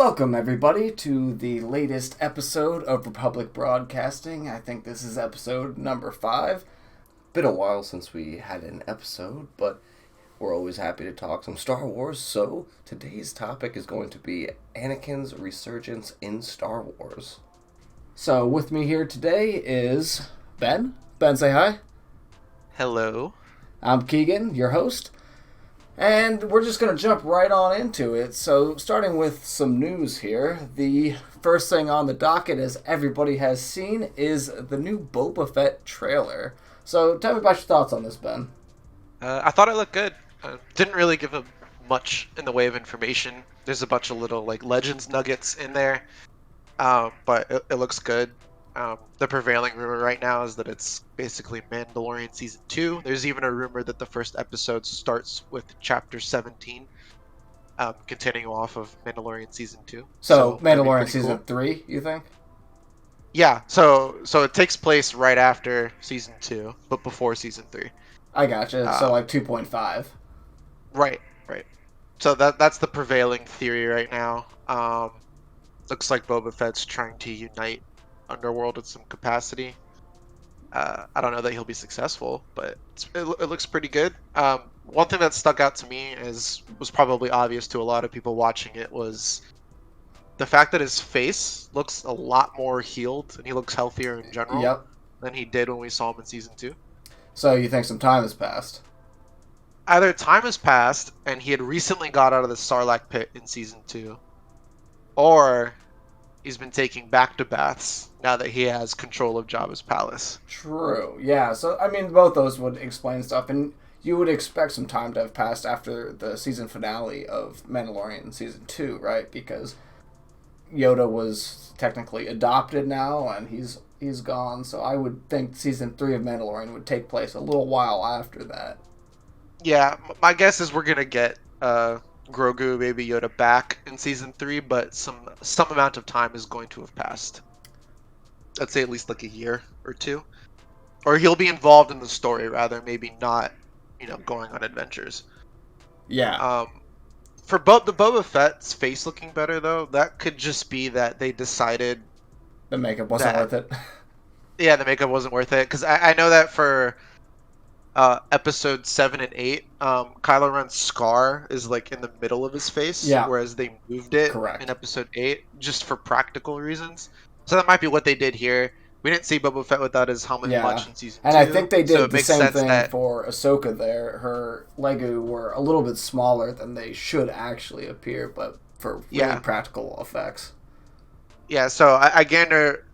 Welcome, everybody, to the latest episode of Republic Broadcasting. I think this is episode number 5. Been a while since we had an episode, but we're always happy to talk some Star Wars. So today's topic is going to be Anakin's resurgence in Star Wars. So with me here today is Ben. Ben, say hi. Hello. I'm Keegan, your host. And we're just going to jump right on into it. So, starting with some news here, the first thing on the docket, as everybody has seen, is the new Boba Fett trailer. So, tell me about your thoughts on this, Ben. I thought it looked good. Didn't really give him much in the way of information. There's a bunch of little Legends nuggets in there, but it looks good. The prevailing rumor right now is that it's basically Mandalorian Season 2. There's even a rumor that the first episode starts with Chapter 17, continuing off of Mandalorian Season 2. So Mandalorian Season cool. 3, you think? Yeah, so it takes place right after Season 2, but before Season 3. I gotcha. So like 2.5. Right. So that's the prevailing theory right now. Looks like Boba Fett's trying to unite Underworld in some capacity. I don't know that he'll be successful, but it looks pretty good. One thing that stuck out to me was probably obvious to a lot of people watching it was the fact that his face looks a lot more healed and he looks healthier in general than he did when we saw him in Season 2. So you think some time has passed? Either time has passed and he had recently got out of the Sarlacc pit in Season 2, or he's been taking back-to-baths now that he has control of Jabba's palace. True, yeah. So, I mean, both those would explain stuff, and you would expect some time to have passed after the season finale of Mandalorian Season 2, right? Because Yoda was technically adopted now, and he's gone, so I would think Season 3 of Mandalorian would take place a little while after that. Yeah, my guess is we're going to get Grogu, Baby Yoda back in Season 3, but some amount of time is going to have passed. I'd say at least like a year or two. Or he'll be involved in the story, rather, maybe not, going on adventures. Yeah. For the Boba Fett's face looking better, though, that could just be that they decided the makeup wasn't worth it. Yeah, the makeup wasn't worth it. Because I know that for episode 7 and 8, Kylo Ren's scar is like in the middle of his face, whereas they moved it in episode 8 just for practical reasons. So that might be what they did here. We didn't see Boba Fett without his helmet much in Season 2. And I think they did the same thing for Ahsoka there. Her Legu were a little bit smaller than they should actually appear, but for really practical effects. Yeah, so I gander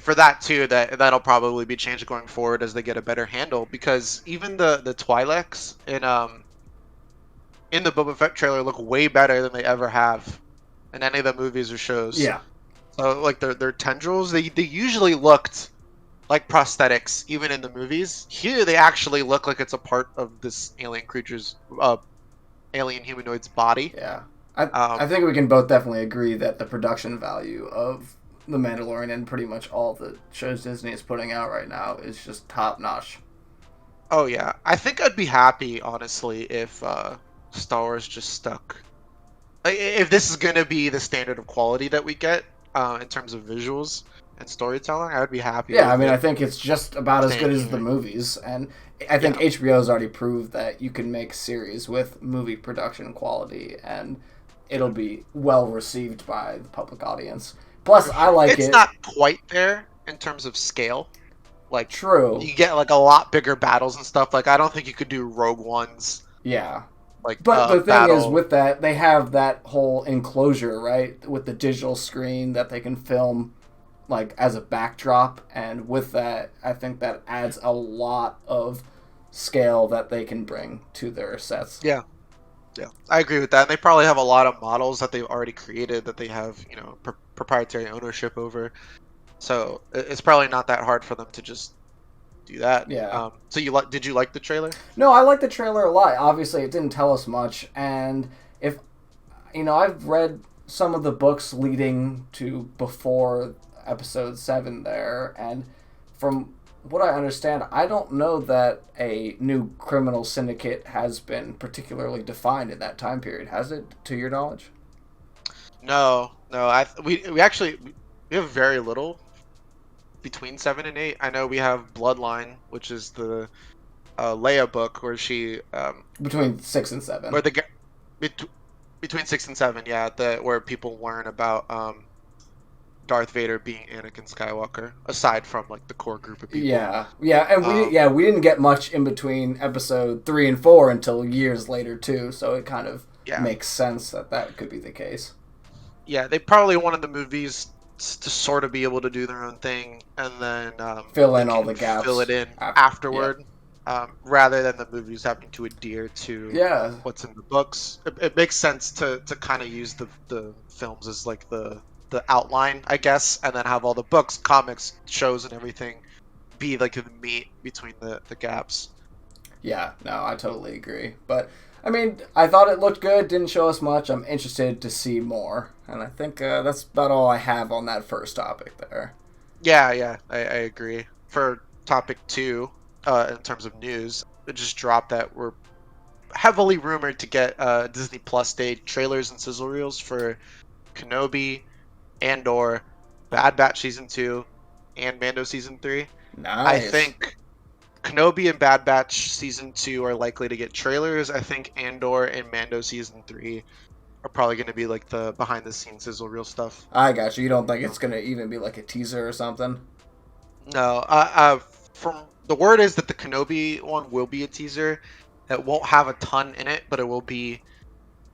for that too, that'll probably be changed going forward as they get a better handle, because even the Twi'leks in the Boba Fett trailer look way better than they ever have in any of the movies or shows. Yeah. So like their tendrils, they usually looked like prosthetics even in the movies. Here they actually look like it's a part of this alien creature's alien humanoid's body. Yeah. I think we can both definitely agree that the production value of The Mandalorian and pretty much all the shows Disney is putting out right now is just top notch. Oh yeah, I think I'd be happy, honestly, if Star Wars just stuck. If this is gonna be the standard of quality that we get in terms of visuals and storytelling, I would be happy. Yeah, I mean, I think it's just about as good as the movies, and I think HBO's already proved that you can make a series with movie production quality, and it'll be well received by the public audience. Plus, I like it. It's not quite there in terms of scale. Like, true. You get like a lot bigger battles and stuff. Like, I don't think you could do Rogue Ones. Yeah. Like, but the thing is, with that, they have that whole enclosure, right, with the digital screen that they can film, like, as a backdrop. And with that, I think that adds a lot of scale that they can bring to their sets. Yeah. Yeah, I agree with that. And they probably have a lot of models that they've already created that they have, proprietary ownership over. So it's probably not that hard for them to just do that. Yeah. So did you like the trailer? No, I liked the trailer a lot. Obviously, it didn't tell us much. And if, I've read some of the books leading to before episode 7 there. And from what I understand, I don't know that a new criminal syndicate has been particularly defined in that time period. Has it, to your knowledge? No. We actually we have very little between 7 and 8. I know we have Bloodline, which is the Leia book where she Between 6 and 7. where the bet- between 6 and 7, yeah, the where people learn about Darth Vader being Anakin Skywalker, aside from like the core group of people. Yeah, and Um, we didn't get much in between episode 3 and 4 until years later too. So it kind of yeah, makes sense that that could be the case. yeah, they probably wanted the movies to sort of be able to do their own thing, and then Fill they in all can the fill gaps it in after. Yeah, afterward, rather than the movies having to adhere to yeah, what's in the books. It makes sense to kind of use the films as like the outline, I guess, and then have all the books, comics, shows, and everything be like the meat between the gaps. yeah. No, I totally agree. But I mean, I thought it looked good. Didn't show us much. I'm interested to see more, and I think that's about all I have on that first topic there. Yeah, I agree. For topic two, in terms of news, it just dropped that we're heavily rumored to get Disney Plus Day trailers and sizzle reels for Kenobi, Andor, Bad Batch season 2, and Mando season 3. I Nice. think Kenobi and Bad Batch season 2 are likely to get trailers. I think Andor and Mando season 3 are probably going to be like the behind the scenes sizzle reel stuff. I got you. You don't think it's gonna even be like a teaser or something? No, from the word is that the Kenobi one will be a teaser. It won't have a ton in it, but it will be,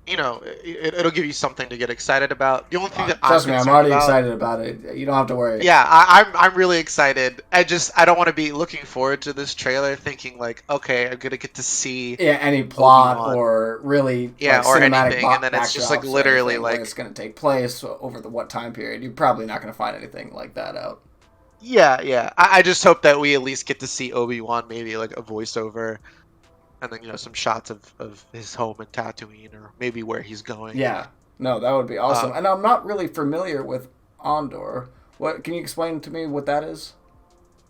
it'll give you something to get excited about. The only thing that I'm Trust me, I'm concerned already about, excited about it. You don't have to worry. yeah, I'm really excited. I don't want to be looking forward to this trailer thinking like, okay, I'm gonna get to see Yeah, any plot Obi-Wan, or really yeah, like or cinematic anything, and then it's just like backdrops or literally anything where like, it's going to take place over the what time period. You're probably not going to find anything like that out. yeah. I just hope that we at least get to see Obi-Wan, maybe like a voiceover, and then some shots of his home in Tatooine, or maybe where he's going. Yeah, no, that would be awesome. Um, And I'm not really familiar with Andor. What can you explain to me what that is?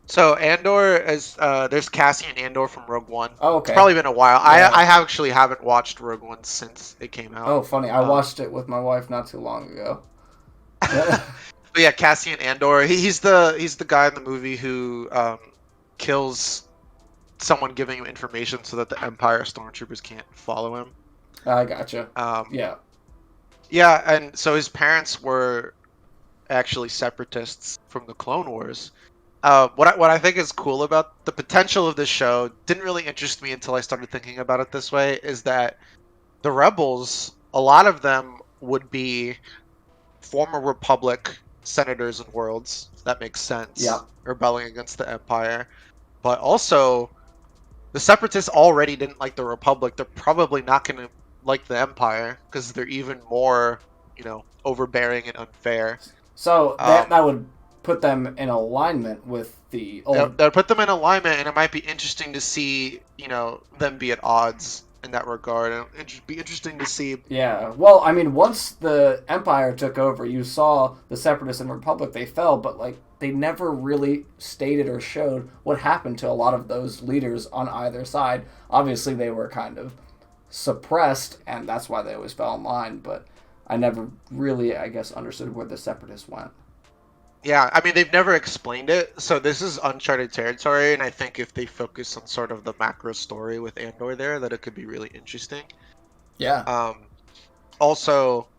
so Andor is there's Cassian Andor from Rogue One. Oh, It's okay. probably been a while. Yeah. I actually haven't watched Rogue One since it came out. Oh, funny. I Um, watched it with my wife not too long ago. but yeah, Cassian Andor. He's the guy in the movie who kills someone giving him information so that the Empire stormtroopers can't follow him. I gotcha. Um, Yeah. yeah, and so his parents were actually separatists from the Clone Wars. What I think is cool about the potential of this show didn't really interest me until I started thinking about it this way. Is that the rebels? A lot of them would be former Republic senators and worlds. If that makes Yeah. sense. Rebelling against the Empire, but also the separatists already didn't like the Republic. They're probably not going to like the Empire because they're even more, overbearing and unfair. So Um, that would put them in alignment with the old. they'll put them in alignment, and it might be interesting to see, them be at odds in that regard. And it'd be interesting to see. Yeah. Well, I mean, once the Empire took over, you saw the Separatists and Republic, they fell, but like they never really stated or showed what happened to a lot of those leaders on either side. Obviously, they were kind of suppressed, and that's why they always fell in line, but I never really, I guess, understood where the Separatists went. Yeah, I mean, they've never explained it, so this is uncharted territory, and I think if they focus on sort of the macro story with Andor there, that it could be really interesting. Yeah. Um, Also,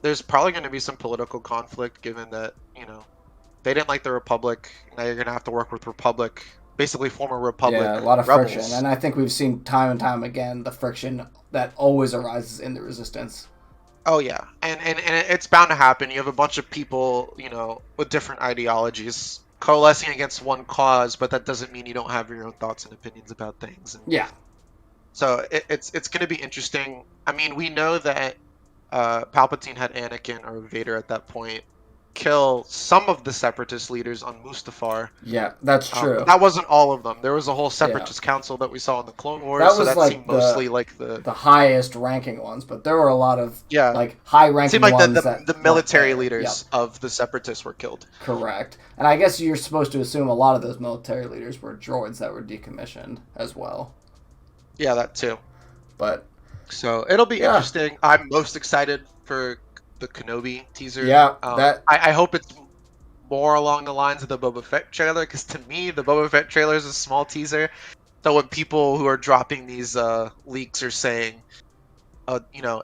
there's probably going to be some political conflict given that, they didn't like the Republic. Now you're going to have to work with Republic, basically former Republic Yeah, a lot of friction. rebels. And I think we've seen time and time again the friction that always arises in the resistance. Oh yeah, and it's bound to happen. You have a bunch of people, with different ideologies coalescing against one cause, but that doesn't mean you don't have your own thoughts and opinions about things. And Yeah. so it's going to be interesting. I mean, we know that Palpatine had Anakin or Vader at that point kill some of the separatist leaders on Mustafar. Yeah, that's true. That wasn't all of them. There was a whole Yeah. separatist council that we saw in the Clone Wars. That So was that like seemed mostly like the the highest ranking ones, but there were a lot of yeah. like high It ranking seemed like ones the that the weren't military there. Yep. leaders of the separatists were killed. Correct. And I guess you're supposed to assume a lot of those military leaders were droids that were decommissioned as well. Yeah, that too. But So it'll be yeah. interesting. I'm most excited for the Kenobi teaser. Yeah, that I hope it's more along the lines of the Boba Fett trailer, because to me the Boba Fett trailer is a small teaser. So when people who are dropping these leaks are saying,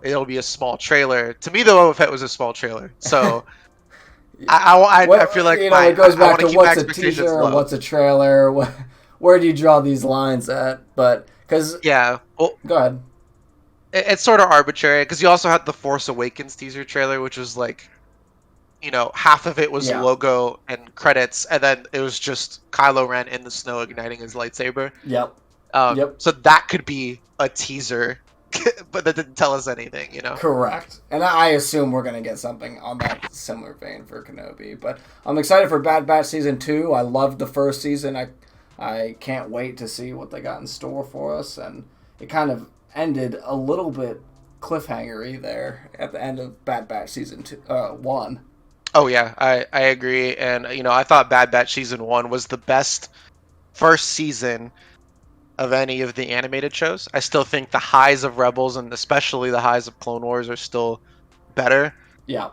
it'll be a small trailer. To me, the Boba Fett was a small trailer. So I feel well, like it goes I back want to to keep my what's a teaser expectations or low. what's a trailer. Where do you draw these lines at? But because Yeah, well, go ahead. it's sort of arbitrary because you also had the Force Awakens teaser trailer, which was like, half of it was Yeah. logo and credits, and then it was just Kylo Ren in the snow igniting his lightsaber. Yep. Yep. So that could be a teaser, but that didn't tell us anything. Correct. And I assume we're going to get something on that similar vein for Kenobi. But I'm excited for Bad Batch Season 2. I loved the first season. I can't wait to see what they got in store for us. And it kind of ended a little bit cliffhangery there at the end of Bad Batch Season 1. Oh yeah, I agree, and I thought Bad Batch season 1 was the best first season of any of the animated shows. I still think the highs of Rebels and especially the highs of Clone Wars are still better. Yeah.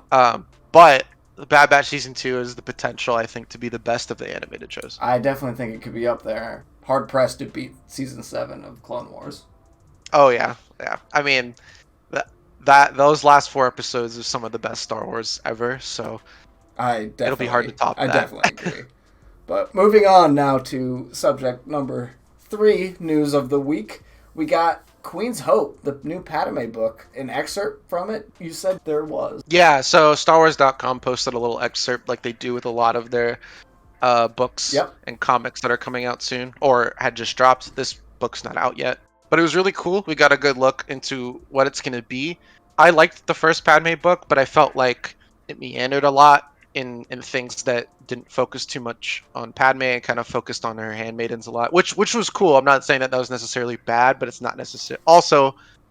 But Bad Batch season 2 is the potential, I think, to be the best of the animated shows. I definitely think it could be up there. Hard pressed to beat Season 7 of Clone Wars. Oh yeah, yeah. I mean, that those last 4 episodes are some of the best Star Wars ever. So it'll be hard to top I that. definitely agree. But moving on now to subject number 3, news of the week. We got Queen's Hope, the new Padme book. An excerpt from it, you said there was. Yeah, so StarWars.com posted a little excerpt like they do with a lot of their books Yep. and comics that are coming out soon or had just dropped. This book's not out yet, but it was really cool. We got a good look into what it's going to be. I liked the first Padme book, but I felt like it meandered a lot in things that didn't focus too much on Padme and kind of focused on her handmaidens a lot, which was cool. I'm not saying that was necessarily bad, but it's not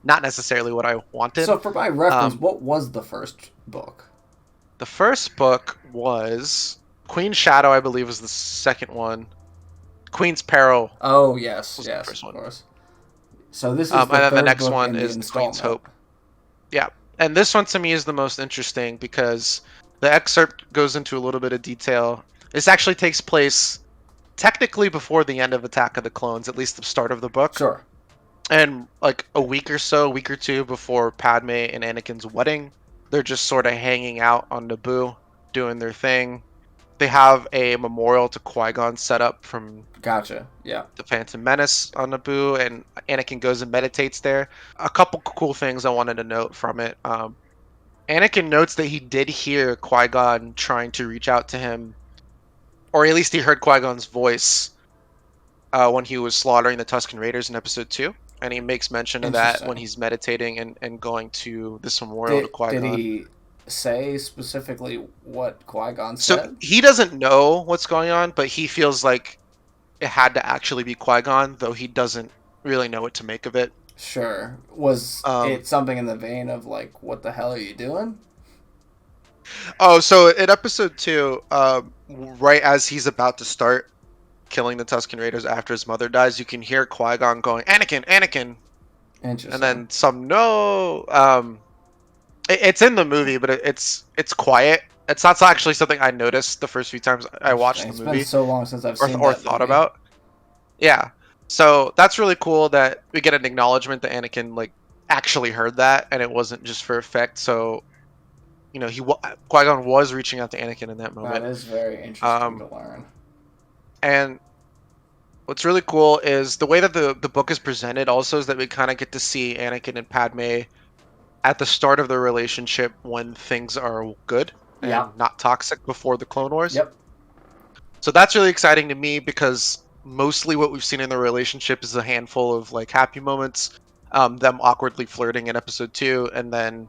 not necessarily what I wanted. So, for my reference, Um, what was the first book? the first book was Queen Shadow, I believe, was the second one. Queen's Peril Oh, yes, was the yes, first of one. course. So, this is And the then the third next book one in the is the Queen's installment. Hope. Yeah. And this one to me is the most interesting because the excerpt goes into a little bit of detail. This actually takes place technically before the end of Attack of the Clones, at least the start of the book. Sure. And like a week or two before Padme and Anakin's wedding, they're just sort of hanging out on Naboo, doing their thing. They have a memorial to Qui-Gon set up from Gotcha. Yeah. the Phantom Menace on Naboo, and Anakin goes and meditates there. A couple cool things I wanted to note from it. Anakin notes that he did hear Qui-Gon trying to reach out to him, or at least he heard Qui-Gon's voice when he was slaughtering the Tusken Raiders in Episode 2. And he makes mention of that when Interesting. he's meditating and going to this memorial to Did Qui-Gon. he say specifically what Qui-Gon So said? he doesn't know what's going on, but he feels like it had to actually be Qui-Gon, though he doesn't really know what to make of it. Sure. Was Um, it something in the vein of, like, what the hell are you doing? so in Episode 2, right as he's about to start killing the Tusken Raiders after his mother dies, you can hear Qui-Gon going, "Anakin, Anakin," and Interesting. then some no. It's in the movie, but it's quiet. It's not actually something I noticed the first few times I watched Interesting. the It's been movie so long since I've or seen or that thought movie. about. Yeah, so that's really cool that we get an acknowledgement that Anakin like actually heard that and it wasn't just for effect. So Qui-Gon was reaching out to Anakin in that That moment. is very interesting Um, to learn. and what's really cool is the way that the book is presented also is that we kind of get to see Anakin and Padme at the start of their relationship when things are good Yep. and not toxic before the Clone Wars. Yep. So that's really exciting to me because mostly what we've seen in the relationship is a handful of like happy moments, them awkwardly flirting in Episode 2, and then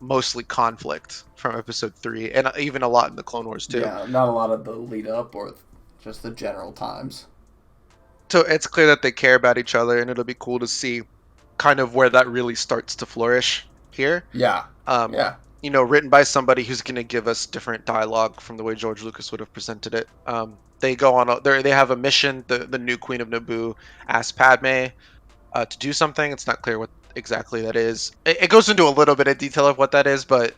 mostly conflict from Episode 3, and even a lot in the Clone Wars too. Yeah, not a lot of the lead up or just the general times. So it's clear that they care about each other, and it'll be cool to see kind of where that really starts to flourish here. Yeah. Um, Yeah. written by somebody who's going to give us different dialogue from the way George Lucas would have presented it. They go on, they have a mission. The new Queen of Naboo asks Padme to do something. It's not clear what exactly that is. It goes into a little bit of detail of what that is, but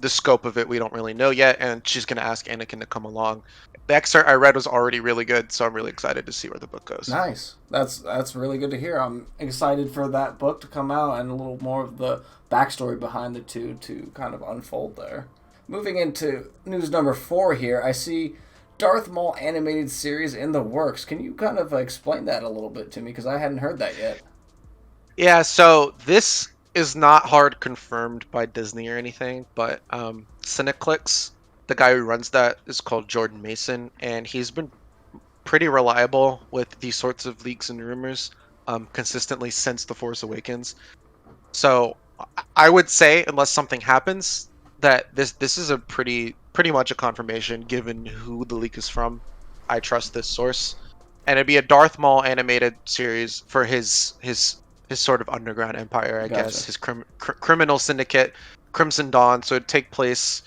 the scope of it we don't really know yet, and she's gonna ask Anakin to come along. The excerpt I read was already really good, so I'm really excited to see where the book goes. Nice. That's really good to hear. I'm excited for that book to come out and a little more of the backstory behind the two to kind of unfold there. Moving into news number 4 here, I see Darth Maul animated series in the works. Can you kind of explain that a little bit to me? Because I hadn't heard that yet. Yeah, so this is not hard confirmed by Disney or anything, but Cineclix, the guy who runs that, is called Jordan Mason, and he's been pretty reliable with these sorts of leaks and rumors consistently since The Force Awakens. So I would say, unless something happens, that this is a pretty much a confirmation given who the leak is from. I trust this source, and it'd be a Darth Maul animated series for his sort of underground empire, I Gotcha. guess, his criminal syndicate, Crimson Dawn. So it'd take place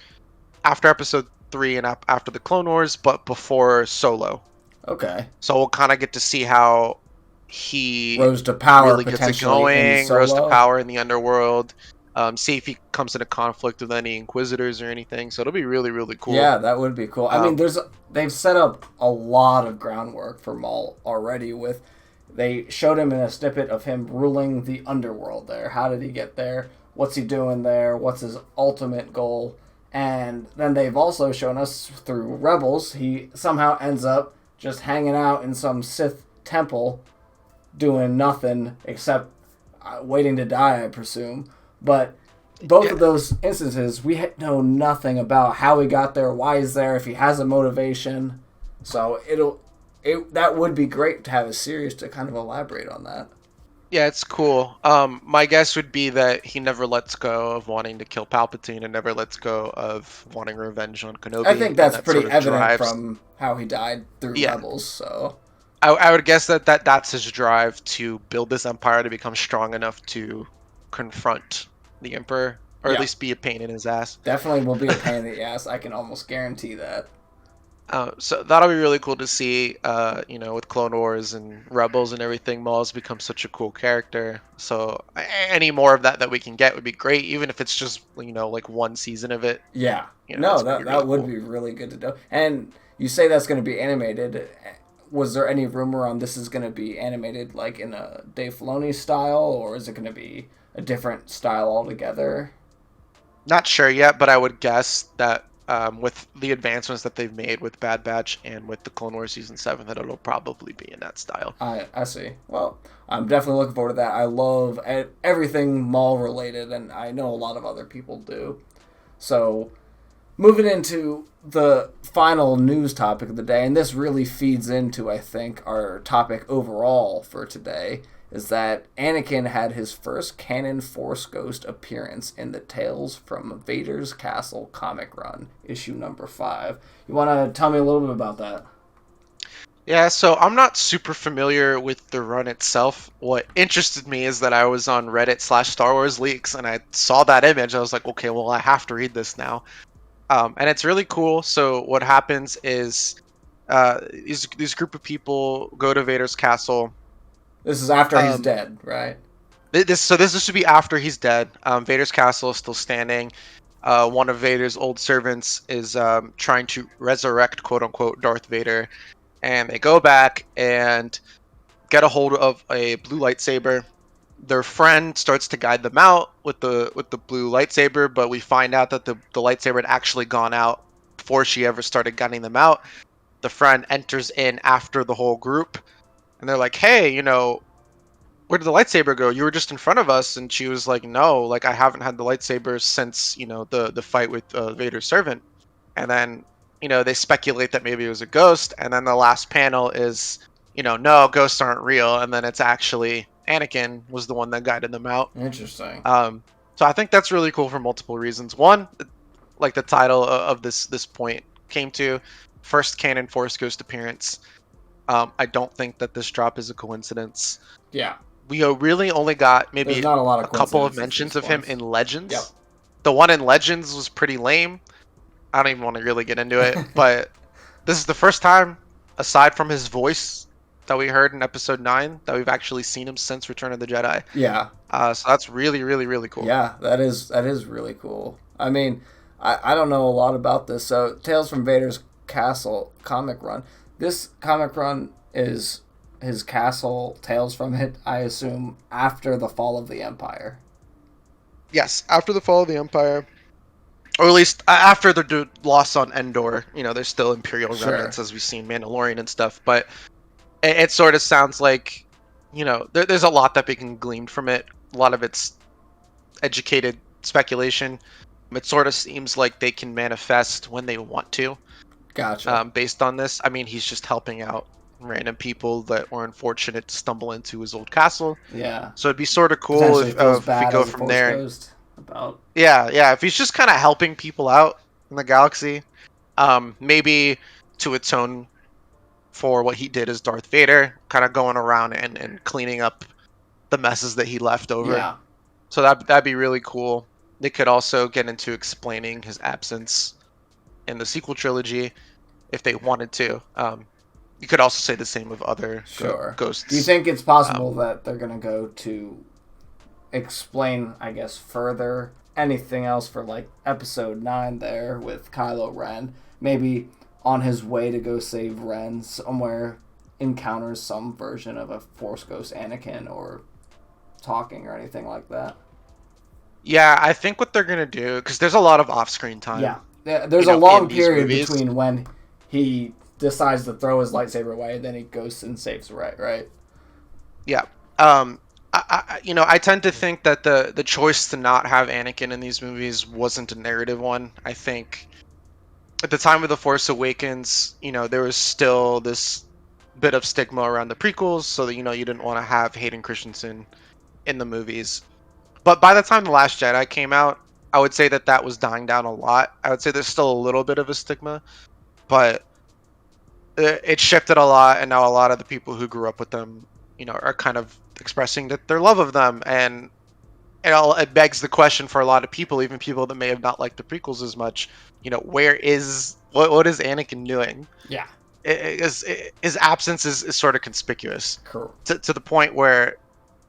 after Episode 3 and after the Clone Wars, but before Solo. Okay. So we'll kind of get to see how he Rose to power really gets it potentially in going, rose to Solo. power in the underworld, see if he comes into conflict with any Inquisitors or anything. So it'll be really, really cool. Yeah, that would be cool. I mean, Um, they've set up a lot of groundwork for Maul already. With they showed him in a snippet of him ruling the underworld there. How did he get there? What's he doing there? What's his ultimate goal? And then they've also shown us through Rebels, he somehow ends up just hanging out in some Sith temple doing nothing except waiting to die, I presume. But both yeah, of those instances, we know nothing about how he got there, why he's there, if he has a motivation. So that would be great to have a series to kind of elaborate on that. yeah, it's cool. My guess would be that he never lets go of wanting to kill Palpatine and never lets go of wanting revenge on I Kenobi, think and that's that sort pretty of evident drives. from how he died through Yeah, Rebels. So I would guess that's his drive to build this empire to become strong enough to confront the Emperor, or at yeah, least be a pain in his ass. definitely will be a pain in the ass. I can almost guarantee that. So that'll be really cool to see. With Clone Wars and Rebels and everything, Maul's become such a cool character. So any more of that we can get would be great, even if it's just like one season of it. Yeah. That's No, gonna be that really would cool. be really good to do. And you say that's going to be animated. Was there any rumor on this is going to be animated like in a Dave Filoni style, or is it going to be a different style altogether? Not sure yet, but I would guess that with the advancements that they've made with Bad Batch and with the Clone Wars season 7, that it'll probably be in that style. I see. Well, I'm definitely looking forward to that. I love everything mall related, and I know a lot of other people do. So moving into the final news topic of the day, and this really feeds into, I think, our topic overall for today, is that Anakin had his first canon Force Ghost appearance in the Tales from Vader's Castle comic run, issue number 5. You want to tell me a little bit about that? Yeah, so I'm not super familiar with the run itself. What interested me is that I was on Reddit/Star Wars Leaks and I saw that image. I was like, okay, well, I have to read this now. And it's really cool. So what happens is these group of people go to Vader's castle. This is after he's Um, dead, right? this should be after he's dead. Vader's castle is still standing. One of Vader's old servants is trying to resurrect, quote unquote, Darth Vader, and they go back and get a hold of a blue lightsaber. Their friend starts to guide them out with the blue lightsaber, but we find out that the lightsaber had actually gone out before she ever started guiding them out. The friend enters in after the whole group, and they're like, "Hey, where did the lightsaber go? You were just in front of us." And she was like, "No, like I haven't had the lightsaber since the fight with Vader's servant." And then they speculate that maybe it was a ghost, and then the last panel is no, ghosts aren't real, and then it's actually Anakin was the one that guided them out. Interesting. So I think that's really cool for multiple reasons. One, like the title of this point came to, first canon Force Ghost appearance. I don't think that this drop is a coincidence. Yeah. We really only got There's maybe not a lot of a couple of coincidences mentions these of him ones. in Yep. Legends. The one in Legends was pretty lame. I don't even want to really get into it, but this is the first time, aside from his voice that we heard in Episode 9, that we've actually seen him since Return of the Jedi. Yeah. So that's really, really, really cool. Yeah, that is really cool. I mean, I don't know a lot about this. So, Tales from Vader's Castle comic run. This comic run is his castle, Tales from it, I assume, after the fall of the Empire. Yes, after the fall of the Empire, or at least after the loss on Endor. There's still Imperial Sure. remnants as we've seen Mandalorian and stuff, but it sort of sounds like, there's a lot that we can glean from it. A lot of it's educated speculation. It sort of seems like they can manifest when they want to, Gotcha. based on this. I mean, he's just helping out random people that were unfortunate to stumble into his old castle. Yeah. So it'd be sort of cool Potentially if, feels if we bad go as a from Force there. And Ghost about. yeah, if he's just kind of helping people out in the galaxy, maybe to atone for what he did as Darth Vader, kind of going around and cleaning up the messes that he left over. Yeah. So that'd be really cool. They could also get into explaining his absence in the sequel trilogy if they wanted to. You could also say the same of other Sure. ghosts. Do you think it's possible that they're going to go to explain, I guess, further anything else for like episode 9 there with Kylo Ren? Maybe on his way to go save Ren somewhere encounters some version of a Force Ghost Anakin or talking or anything like that. Yeah, I think what they're gonna do, because there's a lot of off-screen time. Yeah. There's a long in these period movies. between when he decides to throw his lightsaber away and then he goes and saves Rey, right? Yeah. I tend to think that the choice to not have Anakin in these movies wasn't a narrative one. I think at the time of The Force Awakens, there was still this bit of stigma around the prequels, so that you didn't want to have Hayden Christensen in the movies. But by the time The Last Jedi came out, I would say that was dying down a lot. I would say there's still a little bit of a stigma, but it shifted a lot, and now a lot of the people who grew up with them, are kind of expressing that their love of them, and it begs the question for a lot of people, even people that may have not liked the prequels as much. Where is what is Anakin doing? Yeah. His absence is sort of conspicuous Cool. to the point where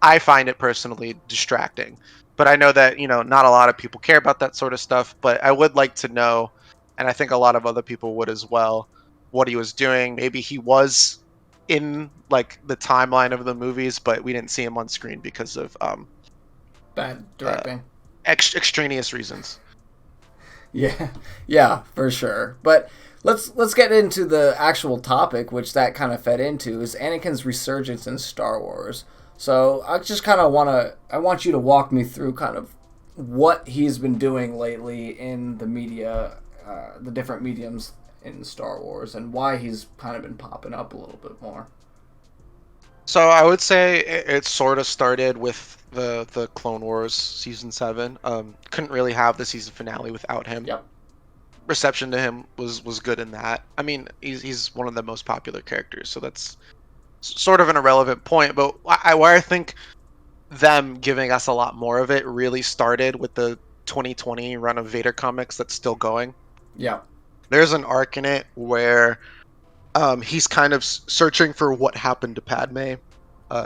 I find it personally distracting. But I know that not a lot of people care about that sort of stuff. But I would like to know, and I think a lot of other people would as well, what he was doing. Maybe he was in like the timeline of the movies, but we didn't see him on screen because of Bad directing. extraneous reasons. Yeah, for sure. But let's get into the actual topic, which that kind of fed into, is Anakin's resurgence in Star Wars. So I just kind of want you to walk me through kind of what he's been doing lately in the media, the different mediums in Star Wars, and why he's kind of been popping up a little bit more. So I would say it sort of started with the Clone Wars season 7. Couldn't really have the season finale without him. Yep. Reception to him was good in that. I mean, he's one of the most popular characters, so that's sort of an irrelevant point. But where I think them giving us a lot more of it really started with the 2020 run of Vader comics that's still going. Yeah. There's an arc in it where he's kind of searching for what happened to Padme.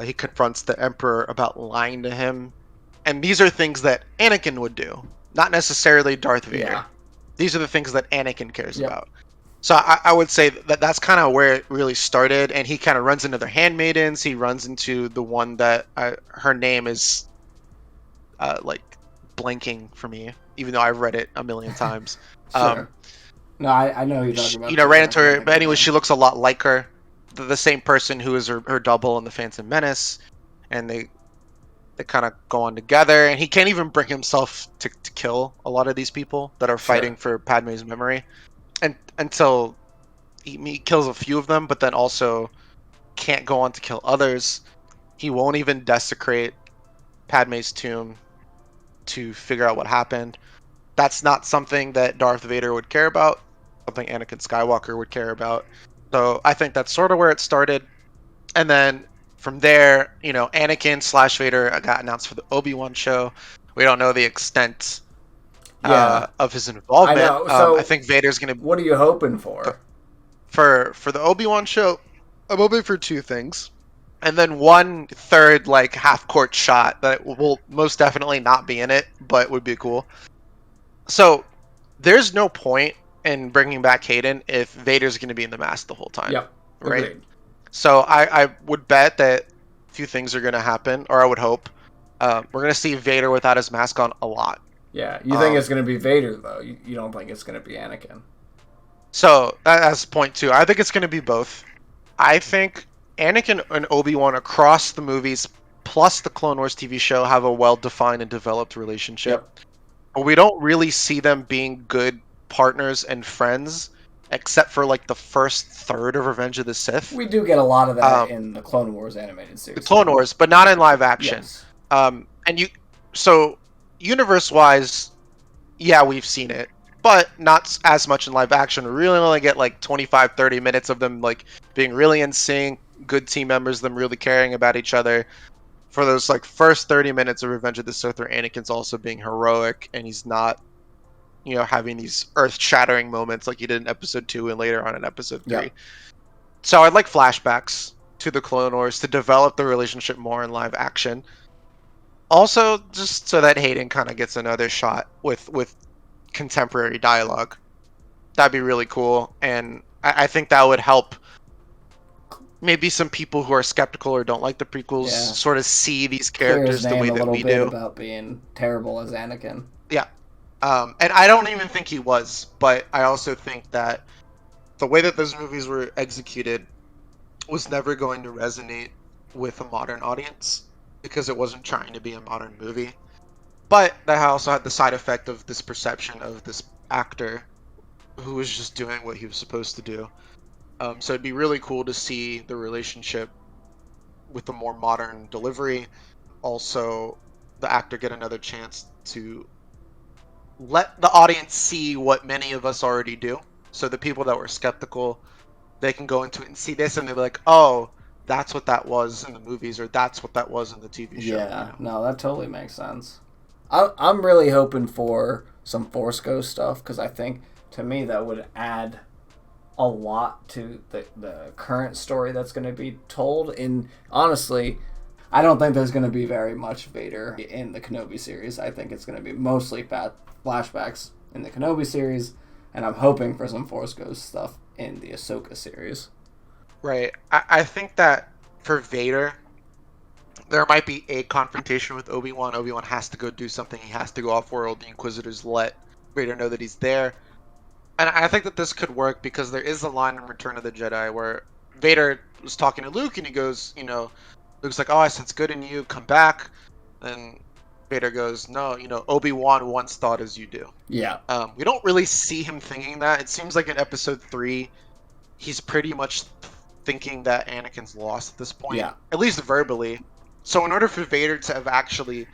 He confronts the Emperor about lying to him. And these are things that Anakin would do, not necessarily Darth Vader. Yeah. These are the things that Anakin cares about. So I would say that's kind of where it really started. And he kind of runs into their handmaidens. He runs into the one that her name is like blanking for me, even though I've read it a million times. Sure. No, I know who you're talking about. Ran into her, but anyway, she looks a lot like her, the same person who is her double in the Phantom Menace, and they kind of go on together. And he can't even bring himself to kill a lot of these people that are fighting for Padme's memory, and until he kills a few of them, but then also can't go on to kill others. He won't even desecrate Padme's tomb to figure out what happened. That's not something that Darth Vader would care about, something Anakin Skywalker would care about. So I think that's sort of where it started. And then from there, Anakin / Vader got announced for the Obi-Wan show. We don't know the extent of his involvement. I know. So I think Vader's going to... What are you hoping for? For the Obi-Wan show, I'm hoping for two things. And then one third, like, half-court shot that will most definitely not be in it, but would be cool. So, there's no point in bringing back Hayden if Vader's going to be in the mask the whole time. Yep. Right? Agreed. So I would bet that a few things are going to happen, or I would hope. We're going to see Vader without his mask on a lot. Yeah. You think it's going to be Vader, though? You don't think it's going to be Anakin? So that's point two. I think it's going to be both. I think Anakin and Obi-Wan across the movies, plus the Clone Wars TV show, have a well-defined and developed relationship. Yep. But we don't really see them being good partners and friends, except for like the first third of Revenge of the Sith. We do get a lot of that in the Clone Wars animated series. The Clone Wars, but not in live action. Yes. So universe-wise, yeah, we've seen it, but not as much in live action. We really only get like 25, 30 minutes of them like being really in sync, good team members, them really caring about each other. For those like first 30 minutes of Revenge of the Sith, where Anakin's also being heroic and he's not, having these earth-shattering moments like he did in Episode 2 and later on in Episode 3. Yep. So I'd like flashbacks to the Clone Wars to develop the relationship more in live action. Also, just so that Hayden kind of gets another shot with contemporary dialogue. That'd be really cool, and I think that would help maybe some people who are skeptical or don't like the prequels sort of see these characters the way that we do. About being terrible as Anakin. Yeah. And I don't even think he was, but I also think that the way that those movies were executed was never going to resonate with a modern audience because it wasn't trying to be a modern movie. But that also had the side effect of this perception of this actor who was just doing what he was supposed to do. So it'd be really cool to see the relationship with a more modern delivery. Also, the actor get another chance to let the audience see what many of us already do. So the people that were skeptical, they can go into it and see this and they'll be like, oh, that's what that was in the movies, or that's what that was in the TV show. Yeah, no, that totally makes sense. I'm really hoping for some Force Ghost stuff because I think, to me, that would add a lot to the current story that's going to be told. And honestly, I don't think there's going to be very much Vader in the Kenobi series. I think it's going to be mostly flashbacks in the Kenobi series, and I'm hoping for some Force Ghost stuff in the Ahsoka series. Right. I think that for Vader, there might be a confrontation with Obi-Wan. Obi-Wan has to go do something. He has to go off-world. The Inquisitors let Vader know that he's there. And I think that this could work because there is a line in Return of the Jedi where Vader was talking to Luke and he goes, Luke's like, oh, I sense good in you. Come back. And Vader goes, no, Obi-Wan once thought as you do. Yeah. We don't really see him thinking that. It seems like in Episode 3, he's pretty much thinking that Anakin's lost at this point. Yeah. At least verbally. So in order for Vader to have actually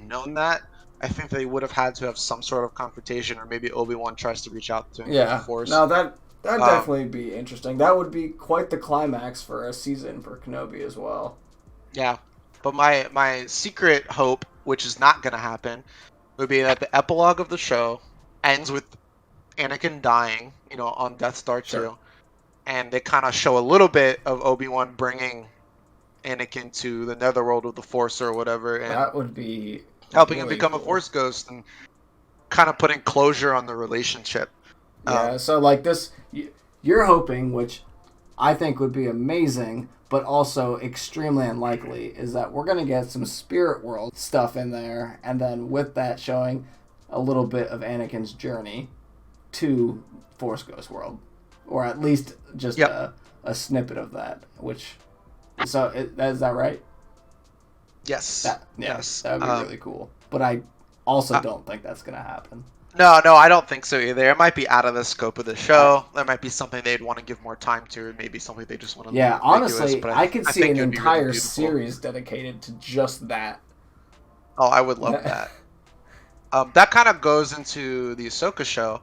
known that, I think they would have had to have some sort of confrontation, or maybe Obi-Wan tries to reach out to him. Yeah. The Force. No, that'd definitely be interesting. That would be quite the climax for a season for Kenobi as well. Yeah. But my secret hope, which is not going to happen, would be that the epilogue of the show ends with Anakin dying, on Death Star 2. Sure. And they kind of show a little bit of Obi-Wan bringing Anakin to the netherworld of the Force or whatever, and that would be helping really him become a Force ghost and kind of putting closure on the relationship. Yeah, so like this, you're hoping, which I think would be amazing, but also extremely unlikely, is that we're going to get some Spirit World stuff in there, and then with that showing a little bit of Anakin's journey to Force Ghost World, or at least just a snippet of that, which... So, is that right? Yes. Yes. That would be really cool. But I also don't think that's going to happen. No, I don't think so either. It might be out of the scope of the show. That might be something they'd want to give more time to, or maybe something they just want to leave honestly, but I could see an entire series dedicated to just that. Oh, I would love that. That kind of goes into the Ahsoka show.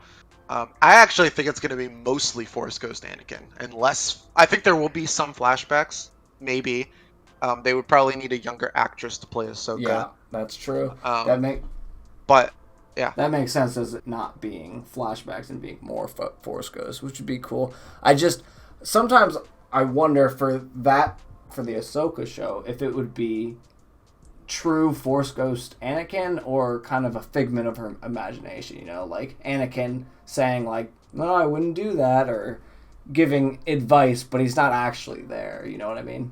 I actually think it's going to be mostly Force Ghost Anakin, unless... I think there will be some flashbacks. Maybe. They would probably need a younger actress to play Ahsoka. Yeah, that's true. That makes sense as it not being flashbacks and being more Force Ghosts, which would be cool. Sometimes I wonder for the Ahsoka show if it would be true Force Ghost Anakin or kind of a figment of her imagination, like Anakin saying like, no, I wouldn't do that, or giving advice, but he's not actually there, you know what I mean?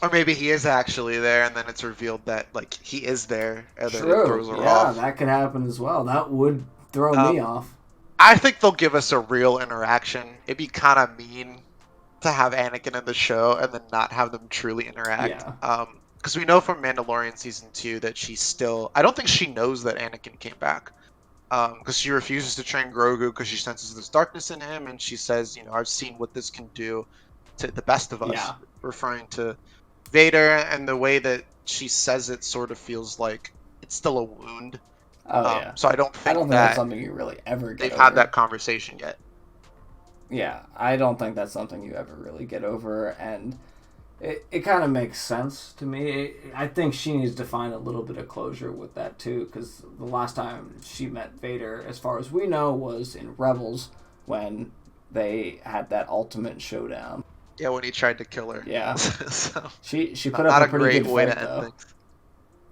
Or maybe he is actually there, and then it's revealed that like he is there, and then it True. throws her Yeah, off. that could happen as well. That would throw me Um, off. I think they'll give us a real interaction. It'd be kind of mean to have Anakin in the show and then not have them truly interact. Yeah. Because we know from Mandalorian season 2 that she's still. I don't think she knows that Anakin came back. Because she refuses to train Grogu because she senses this darkness in him, and she says, I've seen what this can do to the best of us, Yeah. referring to Vader, and the way that she says it sort of feels like it's still a wound. Oh, yeah. So I don't I don't think think that's that something you really ever get they've had over. that conversation yet. Yeah, I don't think that's something you ever really get over, and it kind of makes sense to me. I think she needs to find a little bit of closure with that too, because the last time she met Vader, as far as we know, was in Rebels when they had that ultimate showdown. Yeah, when he tried to kill her. Yeah, So she put not up a a pretty great good way fight to end though. things.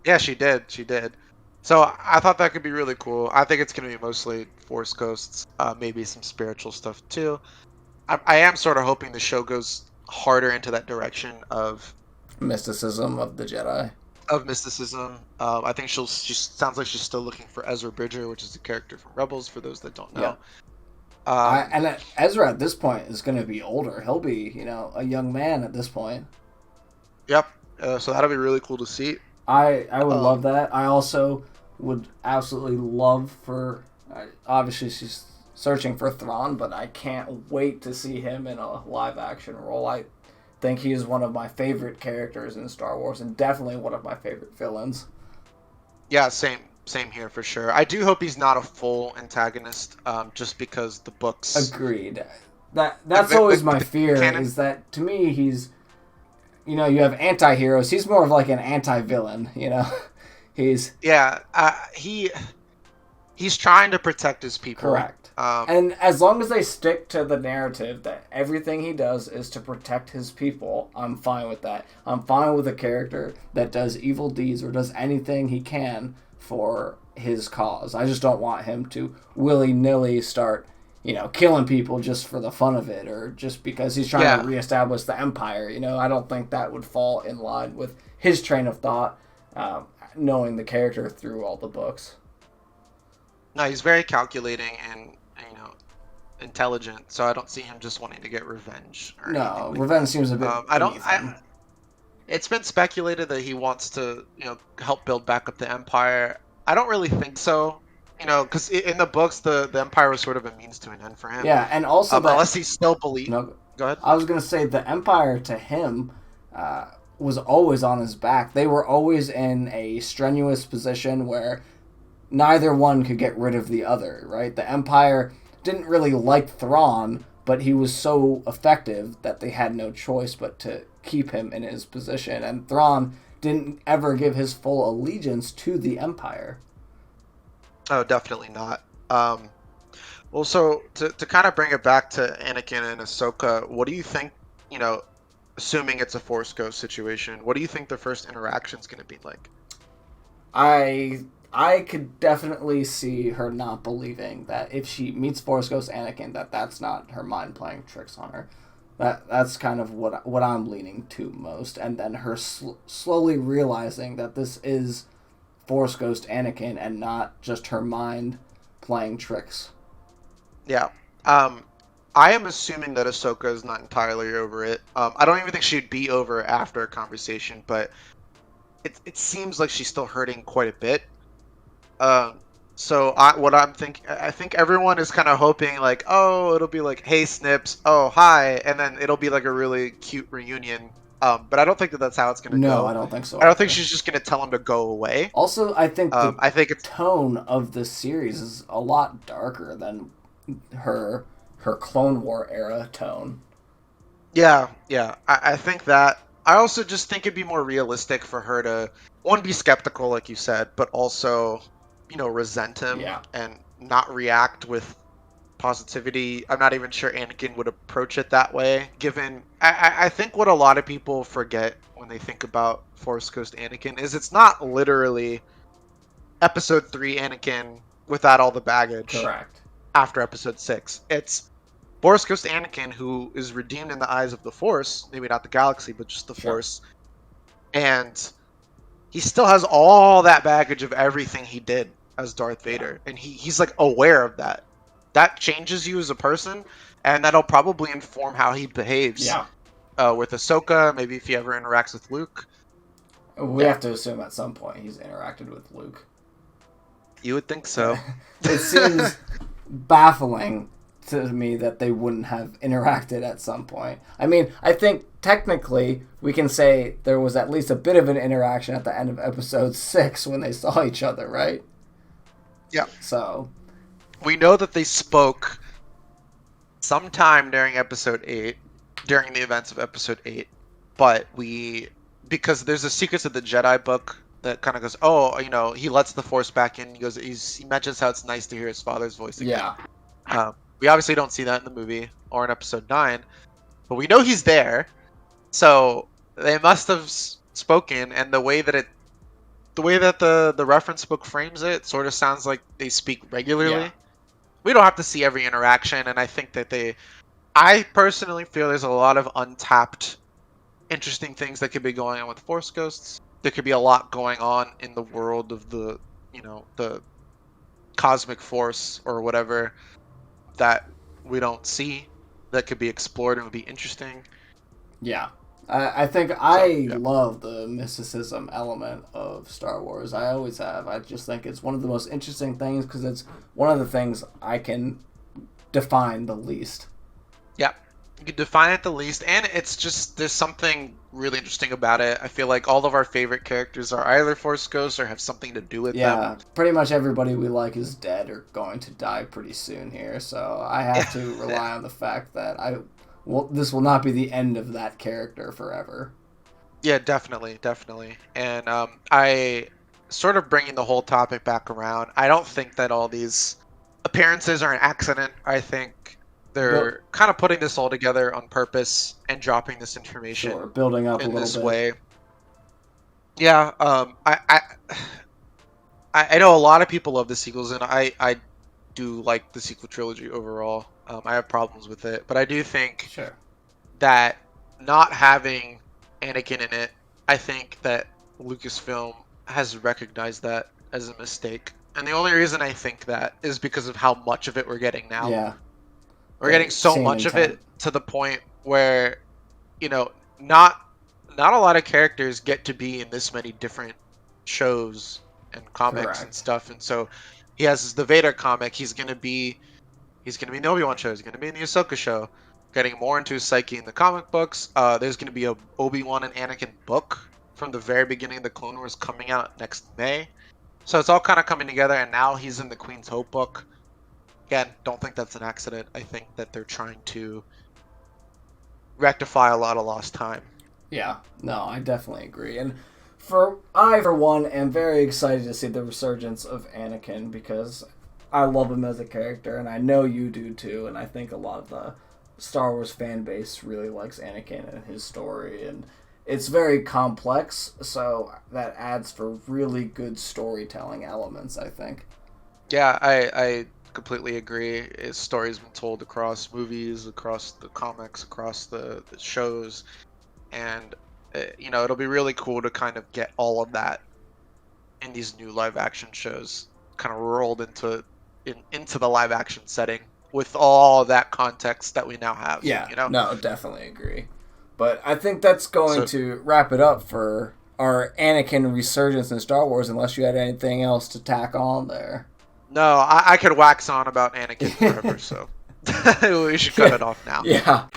Yeah, she did. She did. So I thought that could be really cool. I think it's going to be mostly Force Ghosts, maybe some spiritual stuff too. I am sort of hoping the show goes harder into that direction Mysticism of the Jedi. of mysticism. I think she sounds like she's still looking for Ezra Bridger, which is the character from Rebels. For those that don't Yeah. know, um, And Ezra at this point is going to be older. He'll be, a young man at this point. yep. So that'll be really cool to see. I would love Um, that. I also would absolutely love for. Obviously, she's searching for Thrawn, but I can't wait to see him in a live action role. I think he is one of my favorite characters in Star Wars, and definitely one of my favorite villains. yeah, same here for sure. I do hope he's not a full antagonist, just because the books, Agreed. That's the, always the, my the fear. canon. Is that to me he's you have anti-heroes. He's more of like an anti-villain. He's Yeah, he's trying to protect his people. correct. And as long as they stick to the narrative that everything he does is to protect his people, I'm fine with that. I'm fine with a character that does evil deeds or does anything he can for his cause. I just don't want him to willy-nilly start, killing people just for the fun of it or just because he's trying Yeah, to reestablish the empire. I don't think that would fall in line with his train of thought, knowing the character through all the books. no, he's very calculating and intelligent. So I don't see him just wanting to get revenge or anything No, like revenge that. seems a bit I don't. beneath him. It's been speculated that he wants to, help build back up the empire. I don't really think so. Because in the books, the empire was sort of a means to an end for him. Yeah, and also that Unless he still believes. no, Go ahead. I was gonna say the Empire to him was always on his back. They were always in a strenuous position where neither one could get rid of the other. Right? The Empire didn't really like Thrawn, but he was so effective that they had no choice but to keep him in his position. And Thrawn didn't ever give his full allegiance to the Empire. Oh, definitely not. Well, so to kind of bring it back to Anakin and Ahsoka, what do you think? Assuming it's a Force Ghost situation, what do you think the first interaction's going to be like? I could definitely see her not believing that if she meets Force Ghost Anakin, that's not her mind playing tricks on her. That's kind of what I'm leaning to most, and then her slowly realizing that this is Force Ghost Anakin and not just her mind playing tricks. Yeah. I am assuming that Ahsoka is not entirely over it. I don't even think she'd be over after a conversation, but it seems like she's still hurting quite a bit. So what I'm thinking, I think everyone is kind of hoping like, oh, it'll be like, hey, Snips, oh, hi, and then it'll be like a really cute reunion. But I don't think that that's how it's gonna No, I go. don't think so I don't think either. she's just gonna tell him to go away. Also, I think the I think it's tone of the series is a lot darker than her Clone War era tone. yeah. I think that. I also just think it'd be more realistic for her to one be skeptical, like you said, but also resent him Yeah. and not react with positivity. I'm not even sure Anakin would approach it that way, given I think what a lot of people forget when they think about Force Ghost Anakin is it's not literally episode 3 Anakin without all the baggage Correct. after episode 6. It's Force Ghost Anakin who is redeemed in the eyes of the Force, maybe not the galaxy, but just the Sure. Force. And he still has all that baggage of everything he did as Darth Vader. And he's like aware of that. That changes you as a person, and that'll probably inform how he behaves Yeah. with Ahsoka, maybe if he ever interacts with Luke. We have to assume at some point he's interacted with Luke. You would think so. It seems baffling to me that they wouldn't have interacted at some point. I mean, I think technically we can say there was at least a bit of an interaction at the end of episode 6 when they saw each other, right? Yeah. So we know that they spoke sometime during episode 8, during the events of episode 8, but because there's a Secrets of the Jedi book that kind of goes, oh, you know, he lets the Force back in. He mentions how it's nice to hear his father's voice again. Yeah. We obviously don't see that in the movie or in episode 9, but we know he's there. So they must have spoken, and the way that the reference book frames it sort of sounds like they speak regularly. Yeah. We don't have to see every interaction, and I think that I personally feel there's a lot of untapped, interesting things that could be going on with Force Ghosts. There could be a lot going on in the world of the cosmic force or whatever that we don't see that could be explored and would be interesting. Yeah. I think I love the mysticism element of Star Wars. I always have. I just think it's one of the most interesting things because it's one of the things I can define the least. Yeah, you can define it the least, and it's just there's something really interesting about it. I feel like all of our favorite characters are either Force Ghosts or have something to do with them. Yeah, pretty much everybody we like is dead or going to die pretty soon here, so I have to rely on the fact that this will not be the end of that character forever. Yeah, definitely. And I sort of bringing the whole topic back around. I don't think that all these appearances are an accident. I think they're kind of putting this all together on purpose and dropping this information building up in a little this bit. way. Yeah, I know a lot of people love the sequels, and I do like the sequel trilogy overall. I have problems with it, but I do think that not having Anakin in it, I think that Lucasfilm has recognized that as a mistake. And the only reason I think that is because of how much of it we're getting now. Yeah. We're getting so much of it to the point where, not a lot of characters get to be in this many different shows and comics and stuff. And so he has the Vader comic. He's gonna be in the Obi-Wan show. He's gonna be in the Ahsoka show. Getting more into his psyche in the comic books. There's gonna be a Obi-Wan and Anakin book from the very beginning of the Clone Wars coming out next May. So it's all kind of coming together, and now he's in the Queen's Hope book. Again, don't think that's an accident. I think that they're trying to rectify a lot of lost time. Yeah, no, I definitely agree. And for one, am very excited to see the resurgence of Anakin because I love him as a character, and I know you do too, and I think a lot of the Star Wars fan base really likes Anakin and his story, and it's very complex, so that adds for really good storytelling elements, I think. Yeah, I completely agree. His story's been told across movies, across the comics, across the shows, and it'll be really cool to kind of get all of that in these new live action shows kind of rolled into the live action setting with all that context that we now have. Yeah, no, definitely agree. But I think that's going to wrap it up for our Anakin resurgence in Star Wars, unless you had anything else to tack on there. No, I could wax on about Anakin forever, so we should cut it off now. Yeah.